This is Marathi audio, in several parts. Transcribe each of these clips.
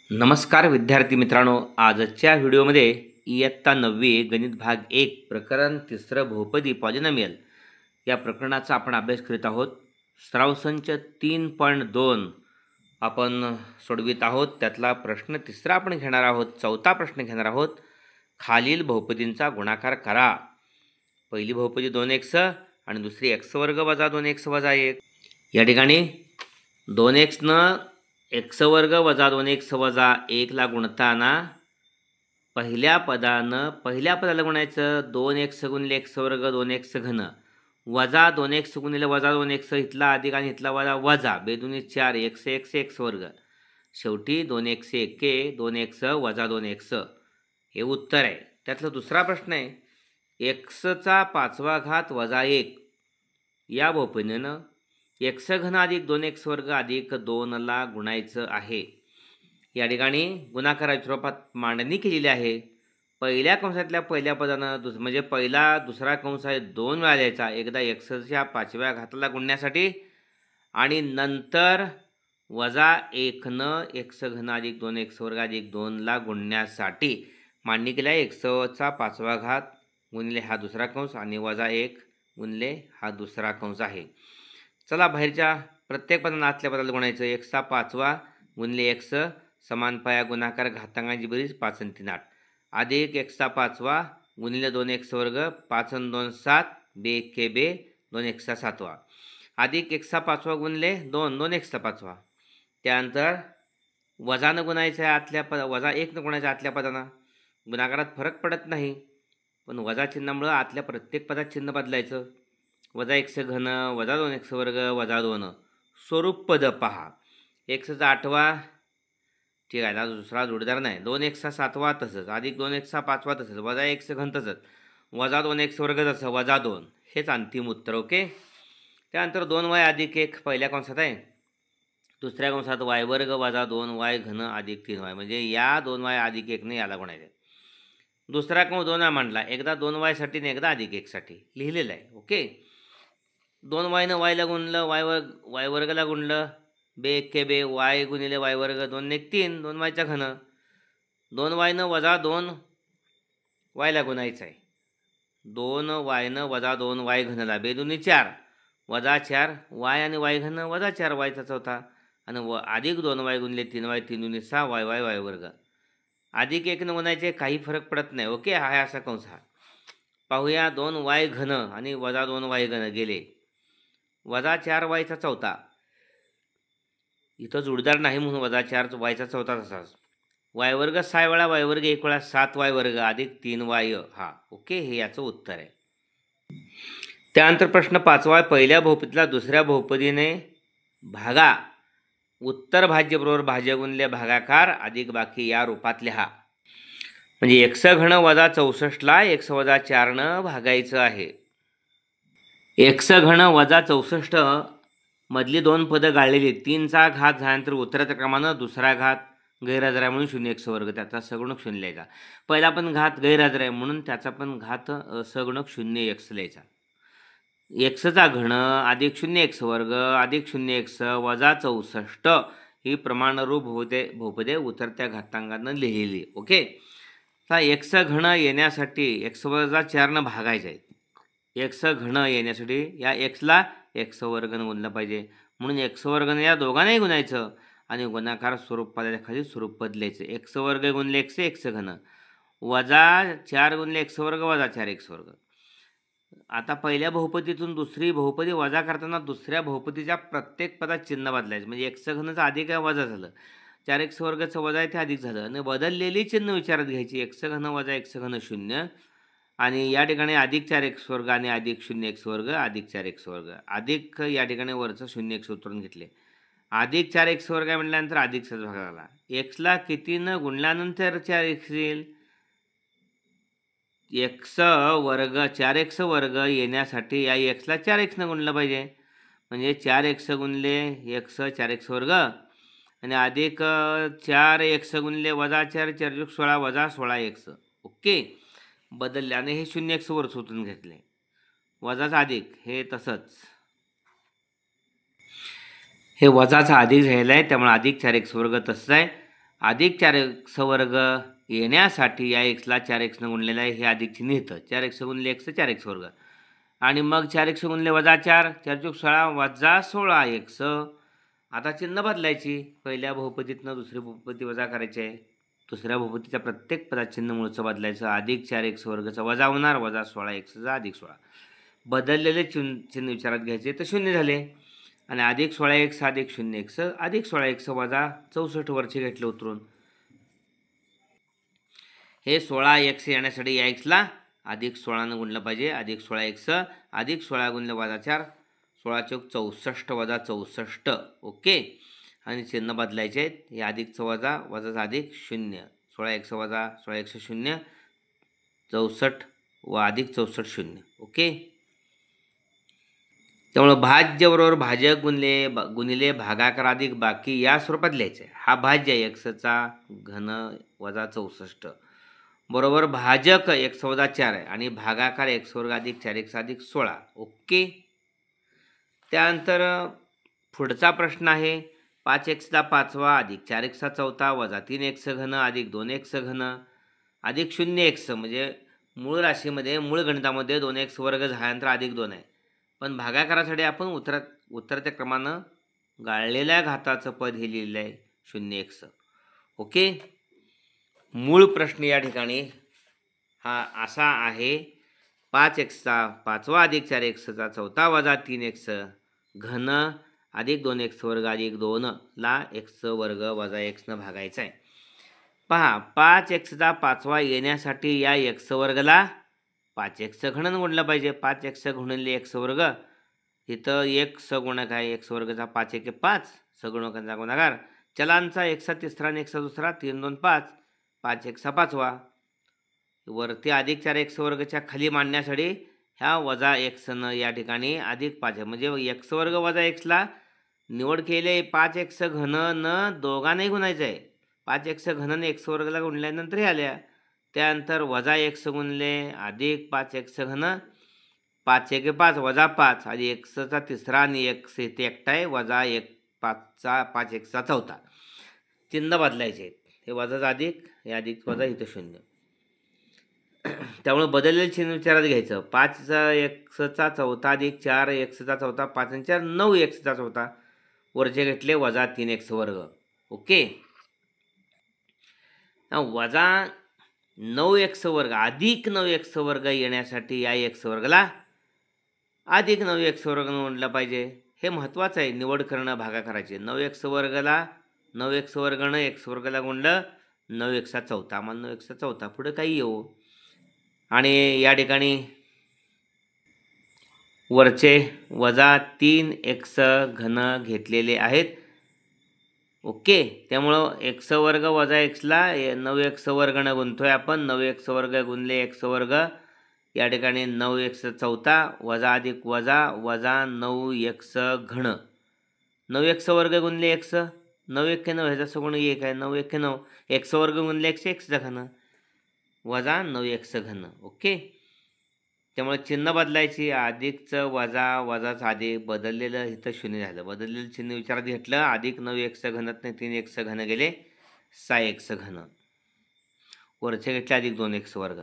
नमस्कार विद्यार्थी मित्रांनो, आजच्या व्हिडिओमध्ये इयत्ता 9वी गणित भाग 1 प्रकरण 3 बहुपदी पॉलिनॉमियल या प्रकरणाचा आपण अभ्यास करीत आहोत. सराव संच 3.2 आपण सोडवित आहोत. त्यातला प्रश्न 3 आपण घेणार आहोत. चौथा प्रश्न घेणार आहोत. खालील बहुपदींचा गुणाकार करा. पहिली बहुपदी 2x आणि दुसरी x वर्ग वजा 2x वजा 1. या ठिकाणी 2x न x वर्ग वजा 2x वजा 1 ला गुणताना पहिल्या पदाला गुणायचं 2x गुणिले x वर्ग 2x घन वजा 2x गुणिले वजा 2x इथला अधिक आणि इथला वजा बेदुनी 4 x वर्ग शेवटी 2x 1 2x वजा 2x हे उत्तर आहे. त्यातला दुसरा प्रश्न आहे x चा 5वा घात वजा 1 या बहुपदीनं x घन अधिक 2x वर्ग अधिक 2 ला गुणायचं आहे. या ठिकाणी गुणाकाराच्या स्वरूपात मांडणी केलेली आहे. पहिल्या कंसातल्या पहिल्या पदानं म्हणजे पहिला दुसरा कंस आहे 2 वेळा द्यायचा, एकदा xच्या 5व्या घाताला गुणण्यासाठी आणि नंतर वजा 1 न x घन अधिक 2x वर्ग अधिक 2 ला गुणण्यासाठी मांडणी केली आहे. xचा 5वा घात गुणिले हा दुसरा कंस आणि वजा 1 गुणिले हा दुसरा कंस आहे. चला बाहेरच्या प्रत्येक पदांना आतल्या पदाला गुणायचं. x चा 5वा गुणिले x समान पाया गुणाकार घातांकाची बेरीज 5 आणि 3 8 अधिक x चा 5वा गुणिले 2x वर्ग 5 आणि 2 7 बे के बे 2x चा 7वा अधिक x चा 5वा गुणिले 2x चा 5वा. त्यानंतर वजानं गुणायचं आहे आतल्या वजा 1 न गुणायचं आतल्या पदांना. गुणाकारात फरक पडत नाही, पण वजा चिन्हामुळं आतल्या प्रत्येक पदात चिन्ह बदलायचं. वजा x घन वजा 2x वर्ग वजा 2 स्वरूप पद पहा. xचा 8वा ठीक आहे, दुसरा जोडीदार नाही. 2x चा 7वा तसंच अधिक 2x चा 5वा तसंच वजा x घन तसंच वजा 2x वर्ग तसं वजा 2 हेच अंतिम उत्तर. ओके. त्यानंतर 2y अधिक 1 पहिल्या कंसात आहे. दुसऱ्या कंसात y वर्ग वजा 2y घन अधिक 3y म्हणजे या 2y अधिक 1 ने याला गुणायचं. दुसरा कंस 2 मांडला, एकदा 2y साठी आणि एकदा अधिक 1 साठी लिहिलेलं आहे. ओके. 2y न y ला गुणलं, y वर्गला गुणलं बे के बे y गुणिले y वर्ग 2 ने 3 2y चा घन 2y न वजा 2 y ला गुणायचं आहे. 2y न वजा 2y घनला बेदुनी 4 वजा 4 y आणि y घन वजा 4y चा चौथा आणि अधिक 2y गुणिले 3y 3 दुनी 6 y वर्ग अधिक 1 न गुणायचे काही फरक पडत नाही. ओके. हा आहे असा कंस. हा पाहूया. 2y घन आणि वजा 2y घन गेले वजा 4y चा चौथा, इथं जोडीदार नाही म्हणून वजा 4y चा चौथा तसाच y वर्ग 6 वेळा y वर्ग 1 वेळा 7y वर्ग अधिक 3y हा. ओके. हे याचं उत्तर आहे. त्यानंतर प्रश्न 5वा पहिल्या बहुपदीला दुसऱ्या बहुपदीने भागा. उत्तर भाज्य बरोबर भाज्य गुणिले भागाकार अधिक बाकी या रूपात लिहा. म्हणजे x घन वजा 64 ला x वजा 4 न भागायचं आहे. x घन वजा 64 मधली 2 पदं गाळलेली. 3 चा घात झाल्यानंतर उत्तराच्या क्रमानं दुसरा घात गैरहजर आहे म्हणून 0x वर्ग त्याचा सगुणक 0 लिहायचा. पहिला पण घात गैरहजर आहे म्हणून त्याचा पण घात सगुणक 0x लिहायचा. x चा घन अधिक 0x वर्ग अधिक 0x वजा 64 ही प्रमाणरूप बहुपदे उतरत्या घातांकानं लिहिलेली. ओके. तर x घन येण्यासाठी x वजा 4 न भागायचं आहे. x घन येण्यासाठी या x ला x वर्गन गुणलं पाहिजे म्हणून x वर्गन या दोघांनाही गुणायचं आणि गुणाकार स्वरूप पदाच्या खाली स्वरूप बदलायचं. x वर्ग गुणले x घन वजा 4 गुणले x वर्ग वजा 4x वर्ग. आता पहिल्या बहुपदीतून दुसरी बहुपदी वजा करताना दुसऱ्या बहुपदीच्या प्रत्येक पदात चिन्ह बदलायचं. म्हणजे x घनचं अधिक आहे वजा झालं, 4x वर्गचं वजा आहे ते अधिक झालं आणि बदललेली चिन्ह विचारात घ्यायची. x घन वजा x घन 0 आणि या ठिकाणी अधिक 4x वर्ग आणि अधिक 0x वर्ग अधिक 4x वर्ग अधिक या ठिकाणी वरचं 0x उतरून घेतले. अधिक 4x वर्ग म्हटल्यानंतर अधिकचाच भाग झाला. x ला कितीनं गुणल्यानंतर 4x येईल? x वर्ग 4x वर्ग येण्यासाठी या x ला 4x न गुणलं पाहिजे म्हणजे 4x गुणले x 4x वर्ग आणि अधिक 4x गुणले वजा 4 4 16 वजा 16x. ओके. बदलल्याने हे 0x वर सुटून घेतले वजाचा अधिक हे तसंच हे वजाचा अधिक झालेला आहे त्यामुळे अधिक 4x वर्ग तसंच आहे अधिक 4x वर्ग येण्यासाठी या एक्सला 4x गुणलेलं आहे, हे अधिक चिन्ह येतं. 4x गुणिले x 4x वर्ग आणि मग 4x गुणिले वजा 4 4 चूक 16 वजा 16x. आता चिन्ह बदलायची. पहिल्या बहुपदीतनं दुसरी बहुपदी वजा करायची आहे. दुसऱ्या बहुपदीच्या प्रत्येक पदात चिन्ह मूळचं बदलायचं. अधिक 4x वर्गचा वजा होणार, वजा 16x अधिक 16. बदललेले चिन्ह विचारात घ्यायचे तर 0 झाले आणि अधिक 16x अधिक 0x अधिक 16x वजा 64 वरचे घेतले उतरून. हे 16x येण्यासाठी या एक्सला अधिक 16 गुणलं पाहिजे. अधिक 16x अधिक 16 गुणले वजा 4 16 चौक 64 वजा 64. ओके. आणि चिन्ह बदलायचे आहेत. हे अधिकचं वजा वजाचा अधिक 0 16x वजा 16x 0 64 व अधिक 64 0. ओके. त्यामुळं भाज्य बरोबर भाजक गुणिले भागाकार अधिक बाकी या स्वरूपात लिहायचं आहे. हा भाज्य एक्सचा घन वजा 64 बरोबर भाजक x वजा 4 आहे आणि भागाकार x वर्ग अधिक 4x अधिक 16. ओके. त्यानंतर पुढचा प्रश्न आहे 5x पाचवा अधिक 4x चौथा वजा 3x घन अधिक 2x घन अधिक 0x. म्हणजे मूळ राशीमध्ये मूळ गणितामध्ये 2x वर्ग झाल्यानंतर अधिक 2 आहे, पण भागाकारासाठी आपण उत्तरत्या क्रमानं गाळलेल्या घाताचं पद हे लिहिलेलं आहे 0x. ओके. मूळ प्रश्न या ठिकाणी हा असा आहे 5x पाचवा अधिक 4x चौथा वजा 3x घन अधिक 2x वर्ग अधिक 2 ला x वर्ग वजा x न भागायचा आहे. पहा 5x पाचवा येण्यासाठी या x वर्गला 5x घन गुणलं पाहिजे. 5x गुणिले x वर्ग इथं एक सगुणक आहे. x वर्गचा 5 1 5 सगुणकांचा गुणाकार चलांचा x तिसरा आणि x दुसरा 3 2 5 5x पाचवा वरती अधिक 4x वर्गच्या खाली मांडण्यासाठी ह्या वजा x न या ठिकाणी अधिक 5 म्हणजे x वर्ग वजा xला निवड केले 5x घन न दोघांनाही गुणायचं आहे. 5x घन x वर्गला गुणल्यानंतर हे आल्या. त्यानंतर वजा x गुणले अधिक 5x घन 5 1 5 वजा 5 आणि xचा तिसरा आणि x इथे एकटा आहे वजा 5x चौथा. चिन्ह बदलायचे आहेत. हे वजाचा अधिक हे अधिक वजा इथं 0. त्यामुळे बदललेलं चिन्ह विचारात घ्यायचं. 5x चौथा अधिक 4x चौथा 5 आणि 4 9x चौथा वरचे घेतले वजा 3x वर्ग. ओके. वजा 9x वर्ग अधिक 9x वर्ग येण्यासाठी या x वर्गला अधिक 9x वर्ग म्हटलं पाहिजे. हे महत्त्वाचं आहे. निवड करणं भागाकाराचे. 9x वर्गला 9x वर्गनं x वर्गला गुणलं 9x चौथा मला 9x चौथा पुढे काही येऊ आणि या ठिकाणी वरचे वजा 3x घन घेतलेले आहेत. ओके. त्यामुळं x वर्ग वजा xला 9x वर्गनं गुणतोय आपण. 9x वर्ग गुणले x वर्ग या ठिकाणी 9x चौथा वजा अधिक वजा वजा 9x घन 9x वर्ग गुणले x 9 1 9 ह्याचा सगुण 1 आहे 9 1 9 x वर्ग गुणले x चा घन वजा 9x घन. ओके. त्यामुळे चिन्ह बदलायची. अधिकचं वजा वजाचं अधिक बदललेलं इथं 0 झालं. बदललेलं चिन्ह विचारात घेतलं. अधिक 9x घनात नाही 3x घन गेले 6x घन वरचे घेतले अधिक 2x वर्ग.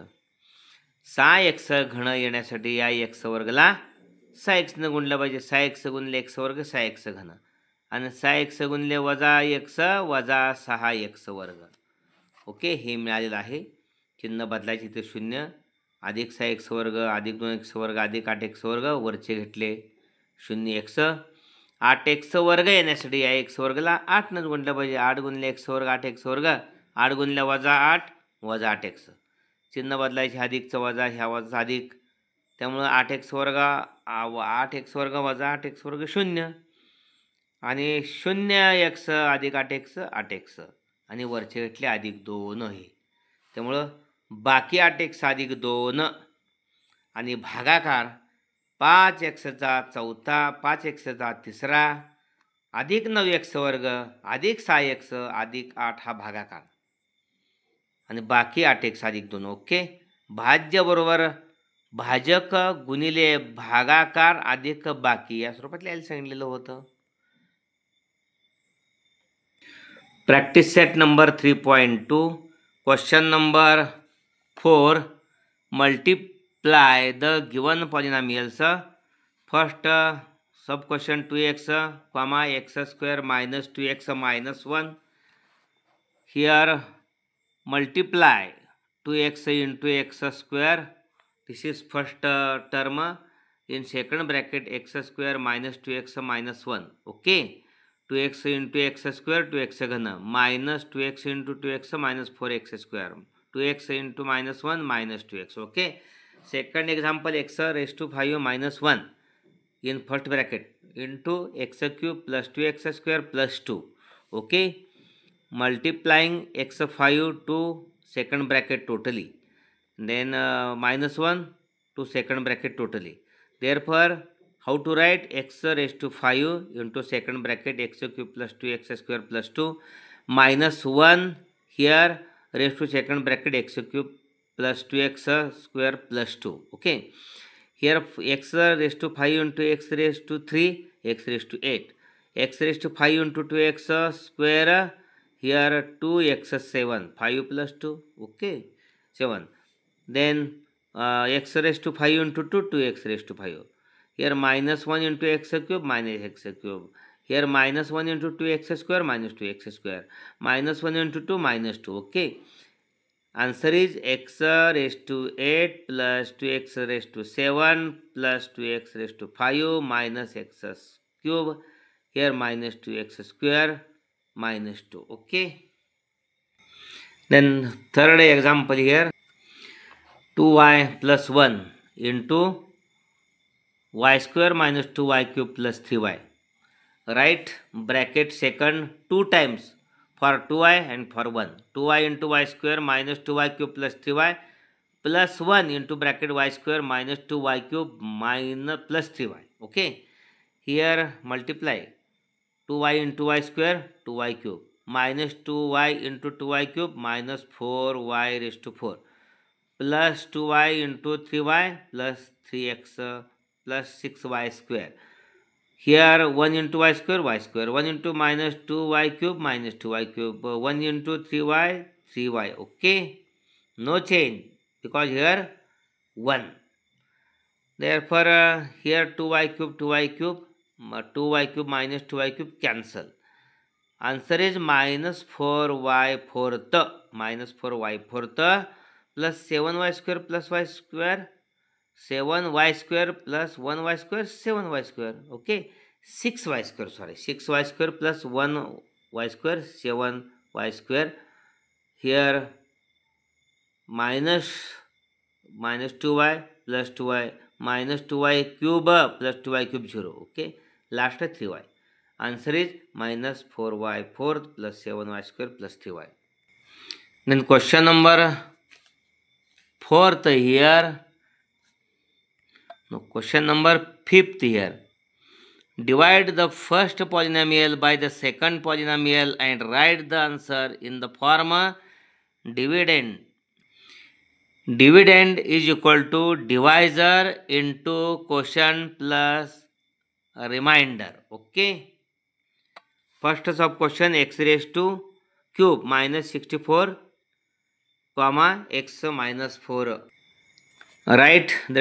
6x घन येण्यासाठी या x वर्गला 6x न गुणलं पाहिजे. 6x गुणले x वर्ग 6x घन आणि 6x गुणले वजा x वजा 6x वर्ग. ओके. हे मिळालेलं आहे. चिन्ह बदलायचे इथे 0 अधिक 6x वर्ग अधिक 2x वर्ग अधिक 8x वर्ग वरचे घेतले 0x. 8x वर्ग येण्यासाठी या x वर्गला 8 न गुणलं पाहिजे. 8 गुणले x वर्ग 8x वर्ग 8 गुणले वजा 8 वजा 8x. चिन्ह बदलायचे. अधिकचं वजा ह्या वजा अधिक त्यामुळं 8x वर्ग 8x वर्ग वजा 8x वर्ग 0 आणि 0x अधिक 8x 8x आणि वरचे घेतले अधिक 2 हे. त्यामुळं बाकी 8x अधिक 2 आणि भागाकार 5x चौथा 5x तिसरा अधिक 9x वर्ग अधिक 6x अधिक 8 हा भागाकार आणि बाकी 8x अधिक 2. ओके. भाज्य बरोबर भाजक गुणिले भागाकार अधिक बाकी या स्वरूपात लिहायला सांगितलेलं होतं. Practice set number 3.2. Question number 4. Multiply the given polynomials. First sub question 2x, x square minus 2x minus 1. Here multiply 2x into x square. This is first term. In second bracket x square minus 2x minus 1. Okay. 2x into x square 2x घन minus 2x into 2x minus 4x square 2x into minus 1 minus 2x. Okay. Second example, x raised to 5 minus 1 in first bracket into x cube plus 2x square plus 2. Okay. Multiplying x5 to second bracket totally, then minus 1 to second bracket totally. Therefore, how to write? X raised to 5 into second bracket x cube plus 2x square plus 2 minus 1 here raised to second bracket x cube plus 2x square plus 2. Okay. Here x raised to 5 into x raised to 3, x raised to 8. X raised to 5 into 2x square, here 2x7, 5 plus 2, okay, 7. Then x raised to 5 into 2, 2x raised to 5. Here minus 1 into x cube minus x cube. Here minus 1 into 2x square minus 2x square. Minus 1 into 2 minus 2, okay. Answer is x raised to 8 plus 2x raised to 7 plus 2x raised to 5 minus x cube. Here minus 2x square minus 2. Okay. Then third example here, 2y plus 1 into y square minus 2y cube plus 3y. Write bracket second 2 times for 2y and for 1. 2y into y square minus 2y cube plus 3y plus 1 into bracket y square minus 2y cube minus plus 3y. Okay. Here multiply 2y into y square 2y cube minus 2y into 2y cube minus 4y raised to 4 plus 2y into 3y plus 3x plus 6y square. Here 1 into y square 1 into minus 2y cube minus 2y cube 1 into 3y 3y. Okay. No change because here 1. Therefore here 2y cube 2y cube minus 2y cube cancel. Answer is minus 4y fourth plus 7y square plus y square 7y square plus 1y square 7y square. Okay. 6y square, sorry, 6y square plus 1y square 7y square. Here minus 2y plus 2y minus 2y cube plus 2y cube 0. Okay. Last 3y. Answer is minus 4y fourth plus 7y square plus 3y. Then question number 4th here. No, question number 5th here. Divide the first polynomial by the second polynomial and write the answer in the form dividend. Dividend is equal to divisor into quotient plus remainder. Okay. First sub question, x raised to cube minus 64 comma x minus 4. Write in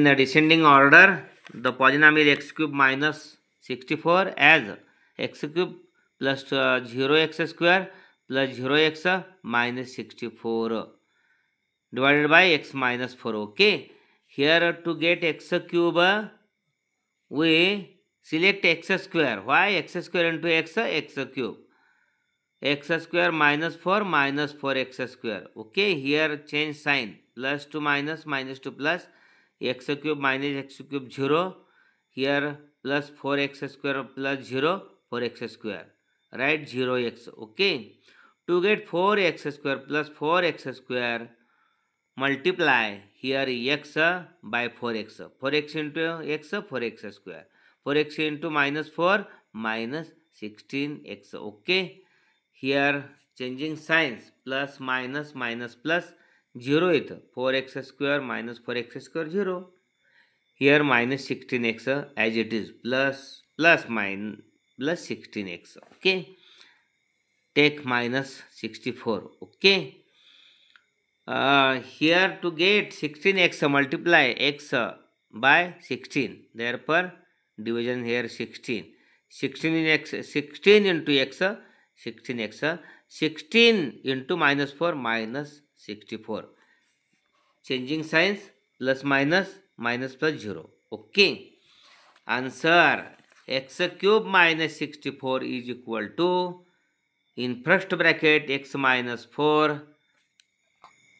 the descending order the polynomial x cube minus 64 as x cube plus 0x square plus 0x minus 64 divided by x minus 4. Okay. Here to get x cube we select x square. Why? X square into x cube. X square minus 4x square. Okay. Here change sign. Plus to minus to plus. X cube minus x cube 0. Here plus 4x square plus 0 4x square. Right? 0x. Okay. To get 4x square plus 4x square, multiply here x by 4x. 4x into x 4x square. 4x into minus 4 minus 16x. Okay. Here changing signs, plus minus plus 0 it 4x square minus 4x square 0. Here minus 16x as it is, plus minus plus 16x. Okay. take minus 64. Okay. Here to get 16x multiply x by 16. Therefore division here 16. 16 in x, 16 into x, 16x, 16 into minus 4 minus 64. Changing signs, plus minus plus 0. Okay. Answer, x cube minus 64 is equal to, in first bracket, x minus 4.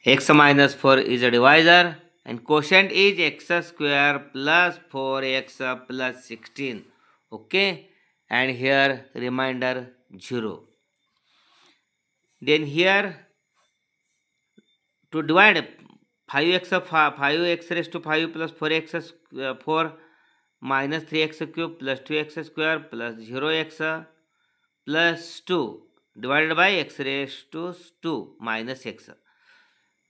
X minus 4 is a divisor and quotient is x square plus 4x plus 16. Okay. And here remainder 0. Then here to divide 5x raised to 5 plus 4x 4 minus 3x cube plus 2x square plus 0x plus 2 divided by x raised to 2 minus x.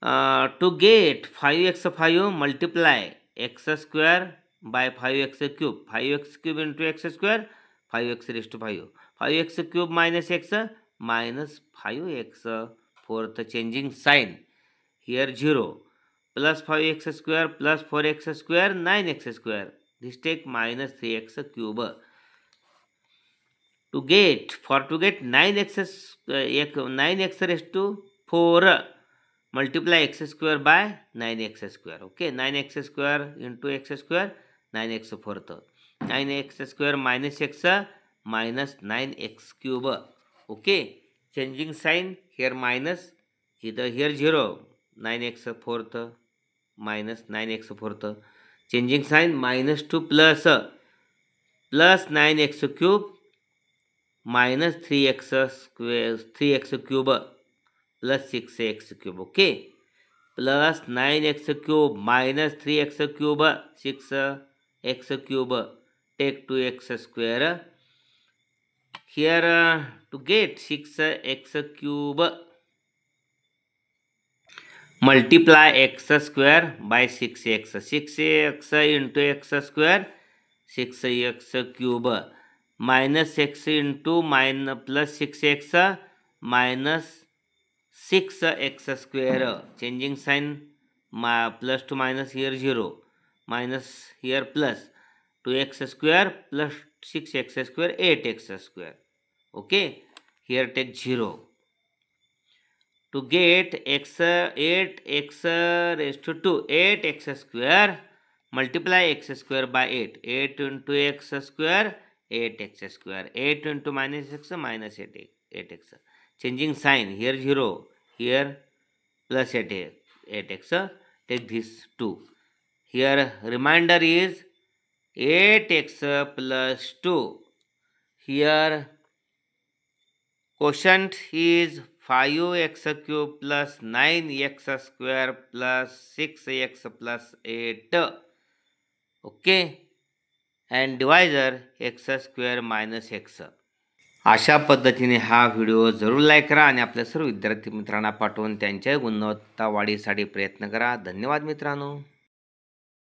To get 5x 5 multiply x square by 5x cube. 5x cube into x square, 5x raised to 5. 5x cube minus x minus 5x. Fourth changing sign. Here 0. Plus 5x square plus 4x square, 9x square. This take minus 3x cube. To get 9x 9x raised to 4 multiply x square by 9x square. Okay, 9x square into x square, 9x fourth. 9x square minus x minus 9x cube. Okay, changing sign, here minus, here 0, 9x fourth minus 9x fourth. Changing sign, minus 2 plus 9x cube minus 3x square, 3x cube plus 6x cube. Okay, plus 9x cube minus 3x cube, 6x cube, take 2x square. Here to get 6x cube, multiply x square by 6x. 6x into x square, 6x cube, minus x into minus plus 6x minus 6x square. Changing sign, plus to minus, here 0, minus here plus 2x square plus 6x square, 8x square. Okay, here take 0. To get 8x raised to 2, 8x square, multiply x square by 8. 8 into x square, 8x square. 8 into minus x minus 8x. Changing sign, here 0, here plus 8x. Take this 2. Here remainder is 8x plus 2. Here quotient is 5x cube plus 9x square plus 6x plus 8. Okay. And divisor x square minus x. अशा पद्धतीने हा व्हिडिओ जरूर लाईक करा आणि आपल्या सर्व विद्यार्थी मित्रांना पाठवून त्यांच्या गुणवत्ता वाढीसाठी प्रयत्न करा. धन्यवाद मित्रांनो.